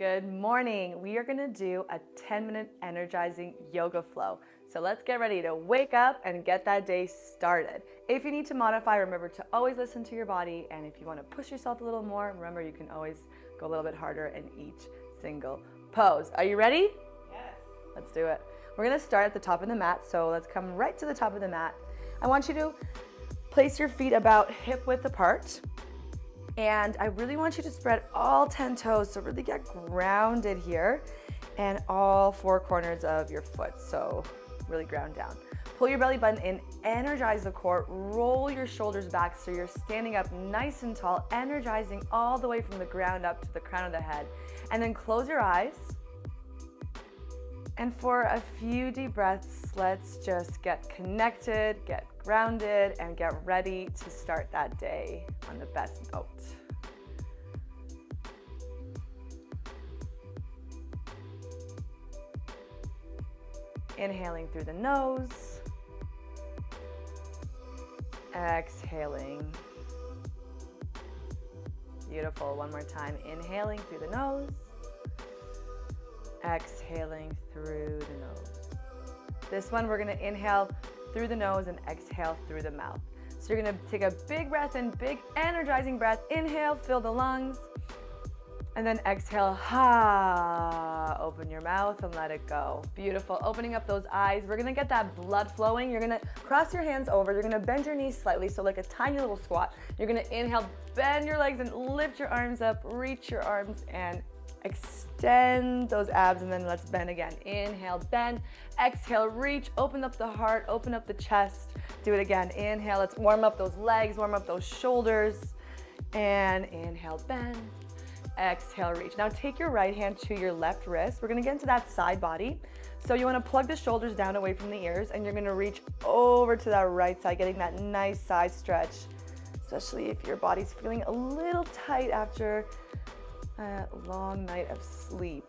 Good morning. We are going to do a 10-minute energizing yoga flow. So let's get ready to wake up and get that day started. If you need to modify, remember to always listen to your body. And if you want to push yourself a little more, remember you can always go a little bit harder in each single pose. Are you ready? Yes. Let's do it. We're going to start at the top of the mat. So let's come right to the top of the mat. I want you to place your feet about hip width apart. And I really want you to spread all 10 toes, so really get grounded here, and all four corners of your foot, so really ground down. Pull your belly button in, energize the core, roll your shoulders back so you're standing up nice and tall, energizing all the way from the ground up to the crown of the head. And then close your eyes. And for a few deep breaths, let's just get connected, get grounded, and get ready to start that day on the best note. Inhaling through the nose, exhaling. Beautiful. One more time. Inhaling through the nose, exhaling through the nose. This one, we're going to inhale through the nose and exhale through the mouth. So you're going to take a big breath in, big energizing breath. Inhale, fill the lungs. And then exhale, open your mouth and let it go. Beautiful. Opening up those eyes. We're going to get that blood flowing. You're going to cross your hands over. You're going to bend your knees slightly, so like a tiny little squat. You're going to inhale, bend your legs and lift your arms up. Reach your arms and extend those abs, and then let's bend again. Inhale, bend. Exhale, reach. Open up the heart. Open up the chest. Do it again. Inhale. Let's warm up those legs. Warm up those shoulders. And inhale, bend. Exhale, reach. Now take your right hand to your left wrist. We're going to get into that side body. So you want to plug the shoulders down away from the ears, and you're going to reach over to that right side, getting that nice side stretch, especially if your body's feeling a little tight after a long night of sleep.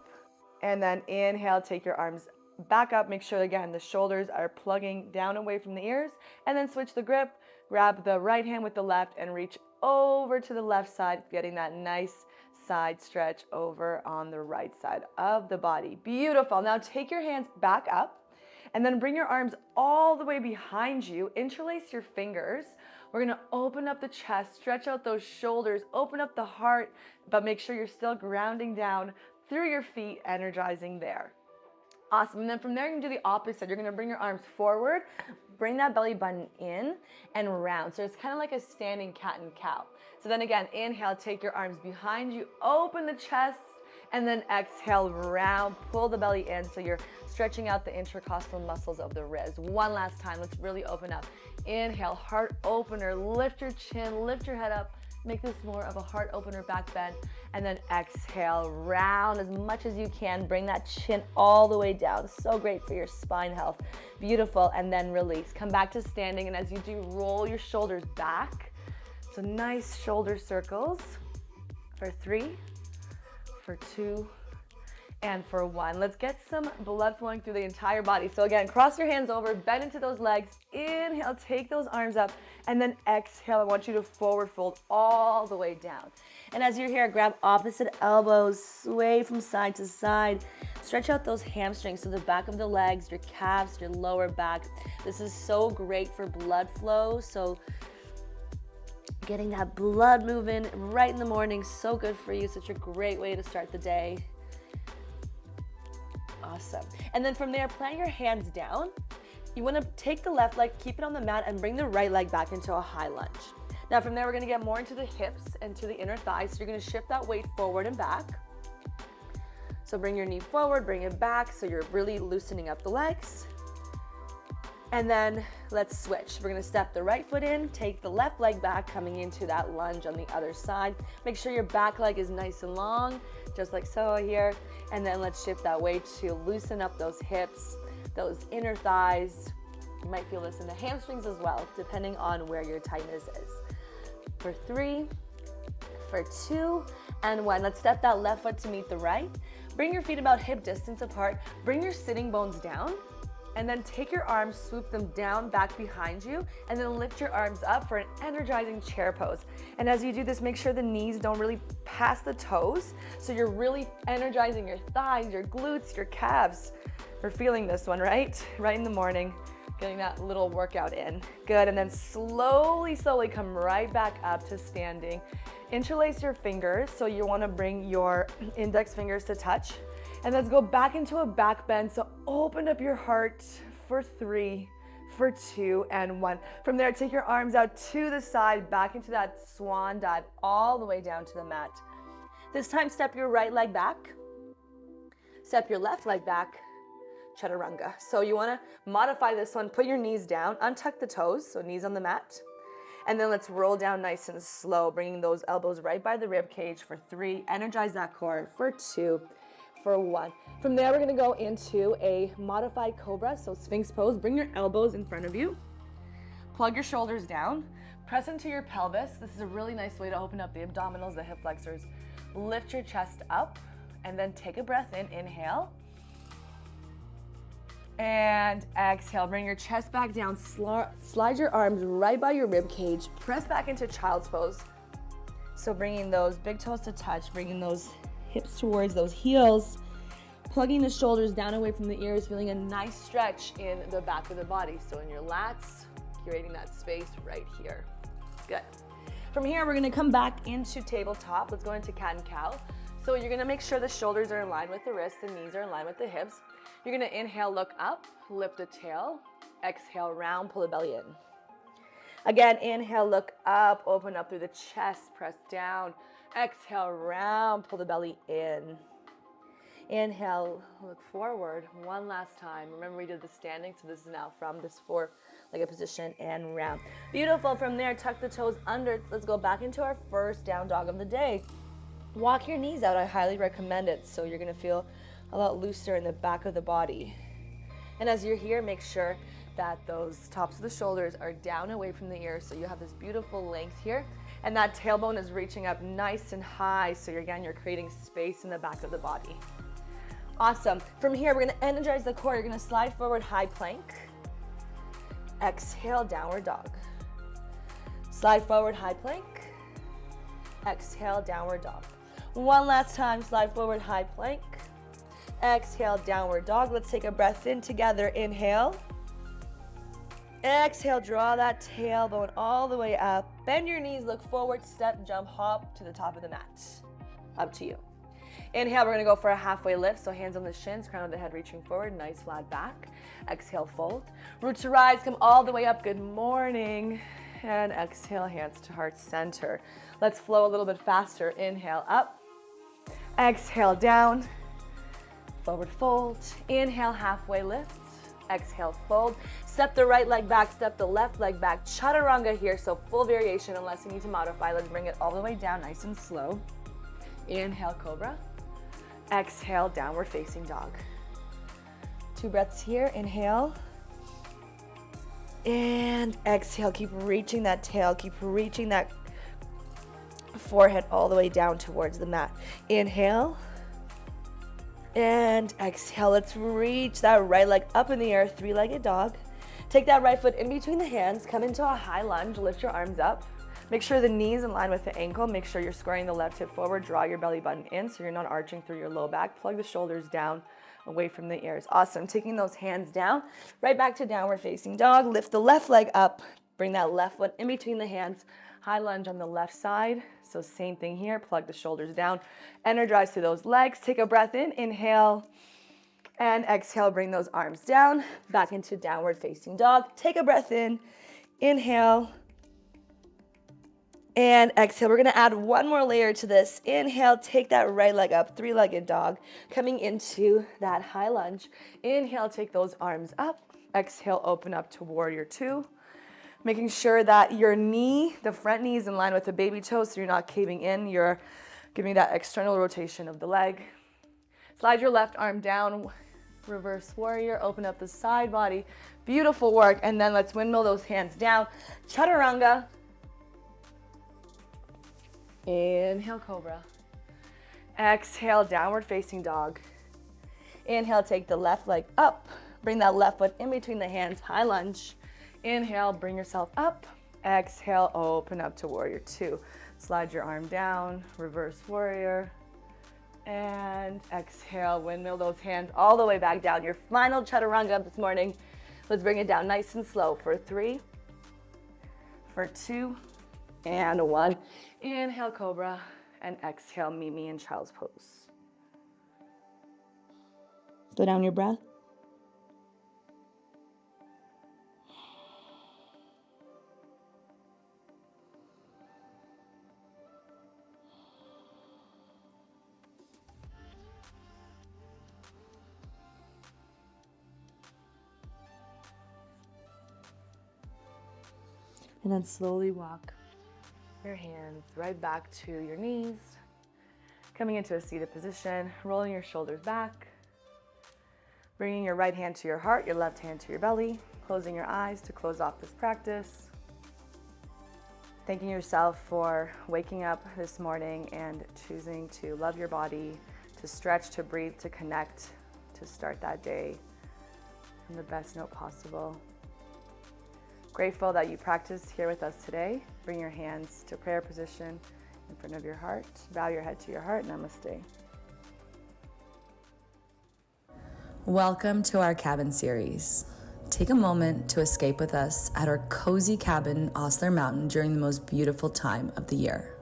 And then inhale, take your arms back up. Make sure, again, the shoulders are plugging down away from the ears, and then switch the grip. Grab the right hand with the left and reach over to the left side, getting that nice side stretch over on the right side of the body. Beautiful. Now take your hands back up and then bring your arms all the way behind you. Interlace your fingers. We're going to open up the chest, stretch out those shoulders, open up the heart, but make sure you're still grounding down through your feet, energizing there. Awesome. And then from there, you're going to do the opposite. You're going to bring your arms forward, bring that belly button in and round. So it's kind of like a standing cat and cow. So then again, inhale, take your arms behind you, open the chest, and then exhale, round, pull the belly in so you're stretching out the intercostal muscles of the ribs. One last time, let's really open up. Inhale, heart opener, lift your chin, lift your head up. Make this more of a heart opener, back bend, and then exhale, round as much as you can. Bring that chin all the way down. So great for your spine health. Beautiful, and then release. Come back to standing, and as you do, roll your shoulders back. So nice shoulder circles for 3, for 2, and for 1. Let's get some blood flowing through the entire body. So again, cross your hands over, bend into those legs. Inhale, take those arms up, and then exhale. I want you to forward fold all the way down. And as you're here, grab opposite elbows, sway from side to side. Stretch out those hamstrings, so the back of the legs, your calves, your lower back. This is so great for blood flow. So getting that blood moving right in the morning, so good for you. Such a great way to start the day. Awesome. And then from there, plant your hands down. You want to take the left leg, keep it on the mat, and bring the right leg back into a high lunge. Now from there, we're going to get more into the hips and to the inner thighs. So you're going to shift that weight forward and back. So bring your knee forward, bring it back, so you're really loosening up the legs. And then let's switch. We're going to step the right foot in, take the left leg back, coming into that lunge on the other side. Make sure your back leg is nice and long, just like so here. And then let's shift that weight to loosen up those hips, those inner thighs. You might feel this in the hamstrings as well, depending on where your tightness is. For 3, for 2, and 1. Let's step that left foot to meet the right. Bring your feet about hip distance apart. Bring your sitting bones down. And then take your arms, swoop them down, back behind you, and then lift your arms up for an energizing chair pose. And as you do this, make sure the knees don't really pass the toes, so you're really energizing your thighs, your glutes, your calves. We're feeling this one, right? Right in the morning, getting that little workout in. Good, and then slowly come right back up to standing. Interlace your fingers, so you wanna bring your index fingers to touch. And let's go back into a back bend. So open up your heart for 3, for 2, and 1. From there, take your arms out to the side, back into that swan dive, all the way down to the mat. This time, step your right leg back. Step your left leg back, chaturanga. So you wanna modify this one. Put your knees down, untuck the toes, so knees on the mat. And then let's roll down nice and slow, bringing those elbows right by the rib cage for 3. Energize that core for 2. For 1. From there, we're gonna go into a modified cobra, so Sphinx pose. Bring your elbows in front of you. Plug your shoulders down. Press into your pelvis. This is a really nice way to open up the abdominals, the hip flexors. Lift your chest up, and then take a breath in. Inhale. And exhale. Bring your chest back down. Slide your arms right by your rib cage. Press back into child's pose. So bringing those big toes to touch, bringing those hips towards those heels, plugging the shoulders down away from the ears, feeling a nice stretch in the back of the body. So in your lats, creating that space right here. Good. From here, we're gonna come back into tabletop. Let's go into cat and cow. So you're gonna make sure the shoulders are in line with the wrists, the knees are in line with the hips. You're gonna inhale, look up, lift the tail. Exhale, round, pull the belly in. Again, inhale, look up, open up through the chest, press down. Exhale, round, pull the belly in. Inhale, look forward. One last time. Remember, we did the standing, so this is now from this four-legged position and round. Beautiful. From there, tuck the toes under. Let's go back into our first down dog of the day. Walk your knees out. I highly recommend it, so you're gonna feel a lot looser in the back of the body. And as you're here, make sure that those tops of the shoulders are down away from the ears, so you have this beautiful length here. And that tailbone is reaching up nice and high, so you're creating space in the back of the body. Awesome. From here, we're gonna energize the core. You're gonna slide forward, high plank. Exhale, downward dog. Slide forward, high plank. Exhale, downward dog. One last time, slide forward, high plank. Exhale, downward dog. Let's take a breath in together. Inhale. Exhale, draw that tailbone all the way up. Bend your knees, look forward, step, jump, hop to the top of the mat. Up to you. Inhale, we're gonna go for a halfway lift, so hands on the shins, crown of the head reaching forward, nice flat back. Exhale, fold. Root to rise, come all the way up, good morning. And exhale, hands to heart center. Let's flow a little bit faster. Inhale, up. Exhale, down. Forward fold. Inhale, halfway lift. Exhale, fold. Step the right leg back, step the left leg back. Chaturanga here, so full variation unless you need to modify. Let's bring it all the way down, nice and slow. Inhale, cobra. Exhale, downward facing dog. 2 breaths here. Inhale. And exhale, keep reaching that tail, keep reaching that forehead all the way down towards the mat. Inhale. And exhale, let's reach that right leg up in the air, 3-legged dog. Take that right foot in between the hands, come into a high lunge, lift your arms up. Make sure the knee's in line with the ankle. Make sure you're squaring the left hip forward, draw your belly button in so you're not arching through your low back. Plug the shoulders down away from the ears. Awesome, taking those hands down, right back to downward facing dog. Lift the left leg up, bring that left foot in between the hands. High lunge on the left side. So same thing here, plug the shoulders down. Energize through those legs. Take a breath in, inhale. And exhale, bring those arms down, back into downward facing dog. Take a breath in, inhale. And exhale, we're gonna add one more layer to this. Inhale, take that right leg up, 3-legged dog. Coming into that high lunge. Inhale, take those arms up. Exhale, open up to warrior 2. Making sure that your knee, the front knee is in line with the baby toe so you're not caving in. You're giving that external rotation of the leg. Slide your left arm down, reverse warrior, open up the side body. Beautiful work. And then let's windmill those hands down. Chaturanga. Inhale, cobra. Exhale, downward facing dog. Inhale, take the left leg up. Bring that left foot in between the hands, high lunge. Inhale, bring yourself up. Exhale, open up to warrior two. Slide your arm down, reverse warrior. And exhale, windmill those hands all the way back down. Your final chaturanga this morning. Let's bring it down nice and slow for 3, for 2, and 1. Inhale, cobra, and exhale, meet me in child's pose. Slow down your breath. And then slowly walk your hands right back to your knees, coming into a seated position, rolling your shoulders back, bringing your right hand to your heart, your left hand to your belly, closing your eyes to close off this practice. Thanking yourself for waking up this morning and choosing to love your body, to stretch, to breathe, to connect, to start that day on the best note possible. Grateful that you practiced here with us today. Bring your hands to prayer position in front of your heart. Bow your head to your heart. Namaste. Welcome to our cabin series. Take a moment to escape with us at our cozy cabin in Osler Mountain during the most beautiful time of the year.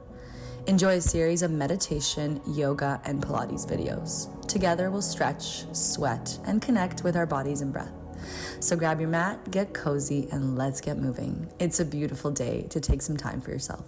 Enjoy a series of meditation, yoga, and Pilates videos. Together we'll stretch, sweat, and connect with our bodies and breath. So grab your mat, get cozy, and let's get moving. It's a beautiful day to take some time for yourself.